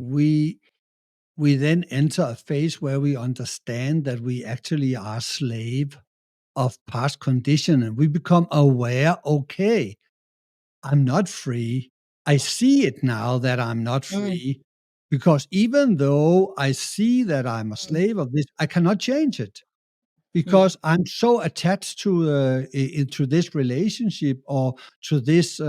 we we then enter a phase where we understand that we actually are slave of past conditioning. We become aware, okay, I'm not free. I see it now that I'm not Mm, free because even though I see that I'm a mm, slave of this, I cannot change it mm, because I'm so attached to to this relationship or to this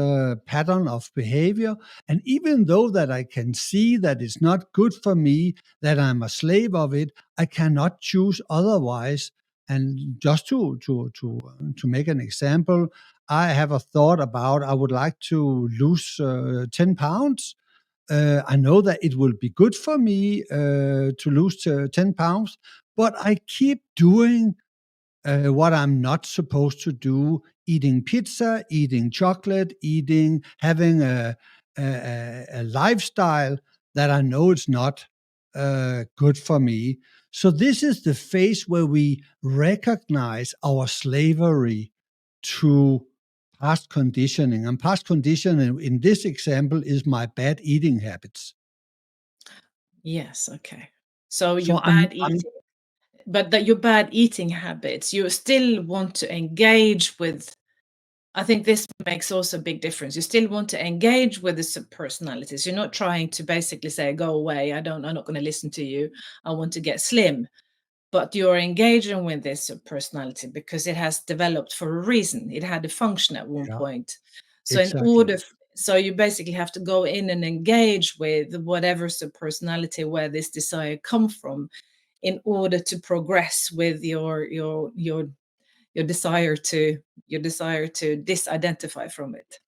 pattern of behavior. And even though that I can see that it's not good for me, that I'm a slave of it, I cannot choose otherwise. And just to make an example, I have a thought about I would like to lose 10 pounds. I know that it will be good for me to lose 10 pounds, but I keep doing what I'm not supposed to do, eating pizza, eating chocolate, having a lifestyle that I know it's not good for me. So, this is the phase where we recognize our slavery to past conditioning. And past conditioning in this example is my bad eating habits. yes, okay. So your So, I'm, bad I'm eating, but that your bad eating habits, you still want to engage with. I think this makes also a big difference. You still want to engage with the subpersonalities. You're not trying to basically say, "Go away. I'm not going to listen to you. I want to get slim." But you're engaging with this personality because it has developed for a reason. It had a function at one yeah, point. So in exactly. order, so you basically have to go in and engage with whatever personality where this desire come from, in order to progress with your desire to disidentify from it.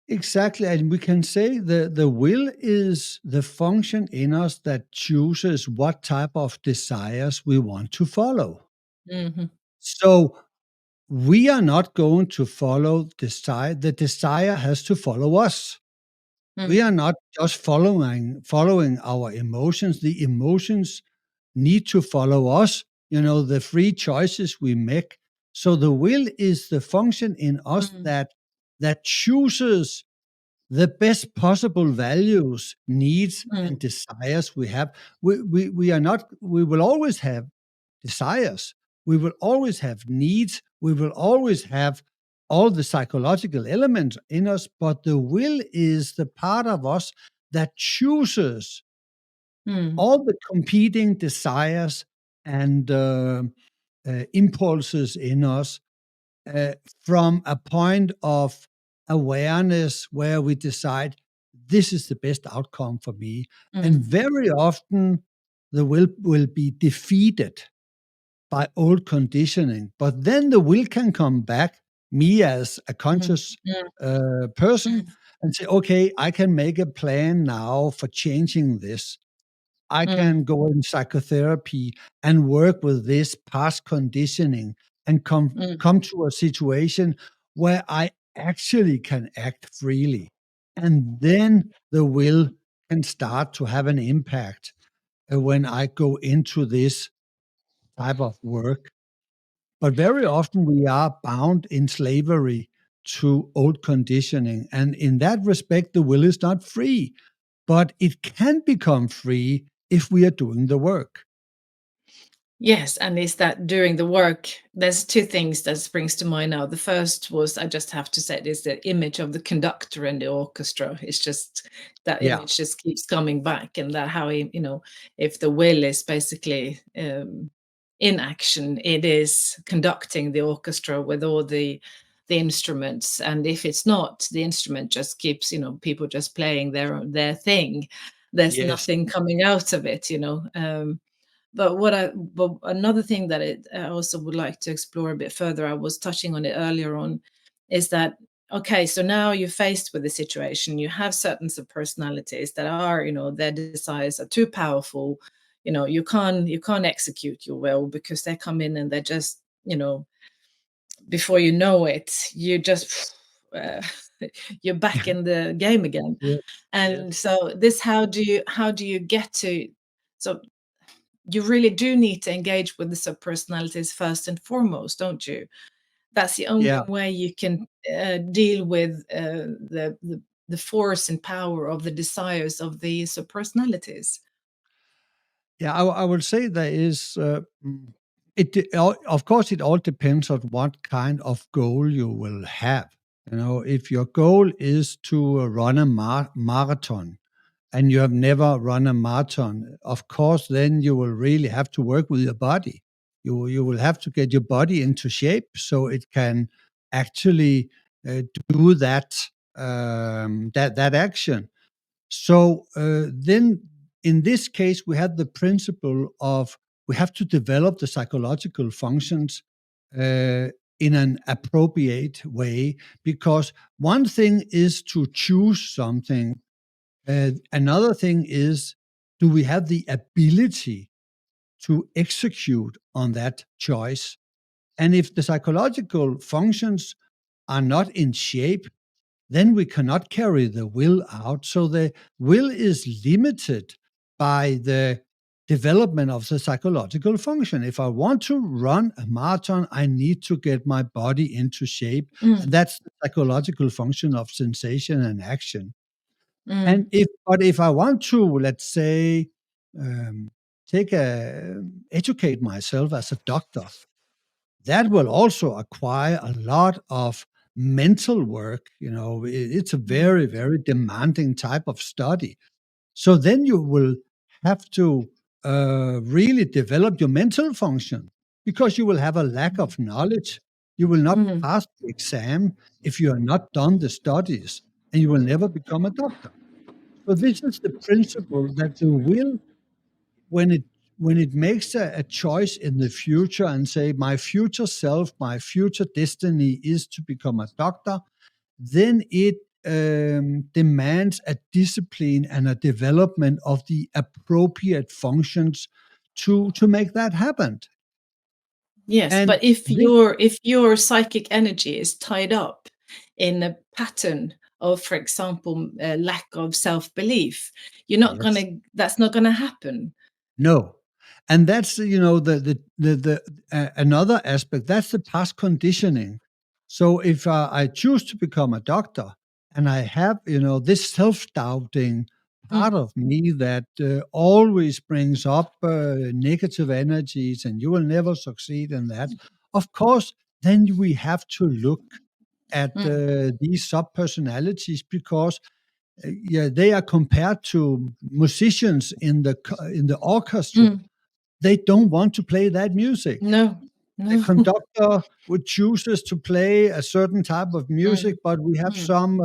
Exactly, and we can say the will is the function in us that chooses what type of desires we want to follow. Hmm. So we are not going to follow desire. The desire has to follow us. We Mm, are not just following our emotions. The emotions need to follow us. The free choices we make. So the will is the function in us mm, that chooses the best possible values, needs, and mm, desires we have. We are not, we will always have desires. We will always have needs. We will always have all the psychological elements in us, but the will is the part of us that chooses mm, all the competing desires and impulses in us uh, from a point of awareness where we decide this is the best outcome for me. And mm, very often the will be defeated by old conditioning, but then the will can come back, me as a mm, conscious mm, person, mm, and say, okay, I can make a plan now for changing this. I mm, can go in psychotherapy and work with this past conditioning and mm, come to a situation where I actually can act freely. And then the will can start to have an impact when I go into this type of work. But very often we are bound in slavery to old conditioning. And in that respect, the will is not free, but it can become free if we are doing the work. yes, and is that during the work, there's two things that springs to mind now. The first was, I just have to say, is the image of the conductor and the orchestra. It's just that Yeah. image just keeps coming back, and that how he, if the will is basically in action, it is conducting the orchestra with all the instruments, and if it's not, the instrument just keeps, people just playing their thing. There's Yes. nothing coming out of it. But another thing that I also would like to explore a bit further, I was touching on it earlier on, is that okay, so now you're faced with the situation, you have certain subpersonalities that are, their desires are too powerful, you can't execute your will because they come in and they're just, before you know it, you just uh, you're back in the game again. Yes. And Yes. so this, how do you get to, so you really do need to engage with the subpersonalities first and foremost, don't you? That's the only Yeah. way you can deal with the force and power of the desires of the subpersonalities? Yeah, I would say there is, of course, it all depends on what kind of goal you will have. You know, if your goal is to run a marathon and you have never run a marathon, of course, then you will really have to work with your body. You will have to get your body into shape so it can actually do that action. So then, in this case, we have the principle of we have to develop the psychological functions uh, in an appropriate way, because one thing is to choose something, another thing is, do we have the ability to execute on that choice? And if the psychological functions are not in shape, then we cannot carry the will out. So the will is limited by the development of the psychological function. If I want to run a marathon, I need to get my body into shape. And Mm, that's the psychological function of sensation and action. mm, And if I want to, let's say, um, educate myself as a doctor, that will also acquire a lot of mental work. You know, it's a mm, very, very demanding type of study. So then you will have to really develop your mental function, because you will have a lack of knowledge. You will not mm, pass the exam if you have not done the studies, and you will never become a doctor. So this is the principle that the will, when it makes a choice in the future and say my future self, my future destiny is to become a doctor, then it demands a discipline and a development of the appropriate functions to make that happen. yes, And but if this, your psychic energy is tied up in a pattern of, for example, a lack of self-belief, you're not yes. gonna that's not gonna happen. No. And that's, you know, the another aspect, that's the past conditioning. So if I choose to become a doctor and I have, you know, this self-doubting part Mm, of me that always brings up negative energies and you will never succeed in that, of course, then we have to look at mm, these sub-personalities, because yeah, they are compared to musicians in the orchestra. mm, They don't want to play that music. no, The no. conductor would chooses to play a certain type of music, Mm, but we have mm, some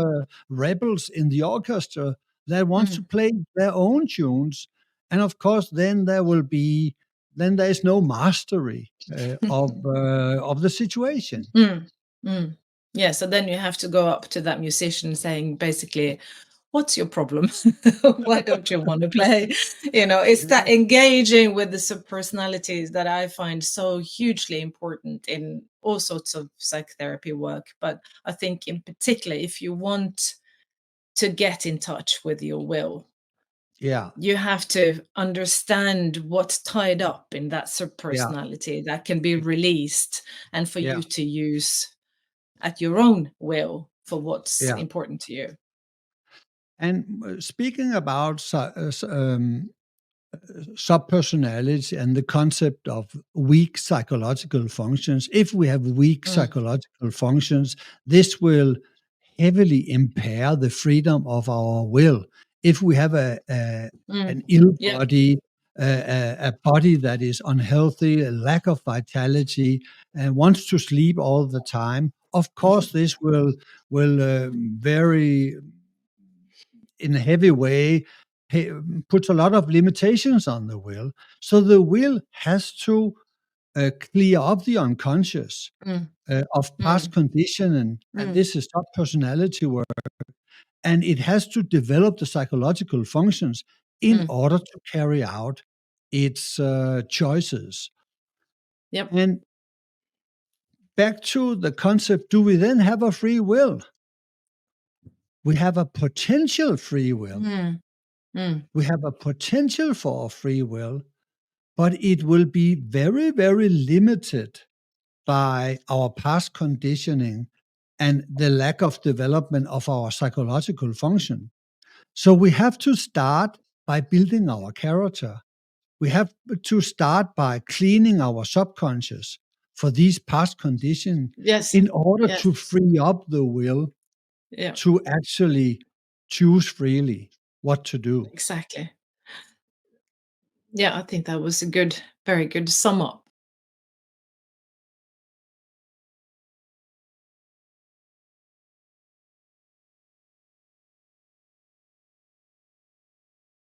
rebels in the orchestra that wants to mm, play their own tunes, and of course, then there is no mastery of the situation. mm, mm. Yeah, so then you have to go up to that musician saying basically, "What's your problem? Why don't you want to play?" You know, it's that Yeah, engaging with the subpersonalities that I find so hugely important in all sorts of psychotherapy work. But I think in particular, if you want to get in touch with your will, yeah, you have to understand what's tied up in that yeah, subpersonality that can be released, and for yeah, you to use at your own will for what's yeah. important to you. And speaking about subpersonality and the concept of weak psychological functions. If we have weak Mm, psychological functions, this will heavily impair the freedom of our will. If we have an mm. ill Yep. body, a body that is unhealthy, a lack of vitality, and wants to sleep all the time, of course, this will very in a heavy way puts a lot of limitations on the will. So the will has to clear up the unconscious Mm, of past mm, condition, and mm, this is not personality work. And it has to develop the psychological functions in mm. order to carry out its choices. Yep. And back to the concept, do we then have a free will? We have a potential free will. Mm, mm, We have a potential for a free will, but it will be very, very limited by our past conditioning and the lack of development of our psychological function. So we have to start by building our character. We have to start by cleaning our subconscious for these past conditions Yes. in order Yes. to free up the will Yeah. to actually choose freely what to do. Exactly. Yeah, I think that was a good, very good sum up.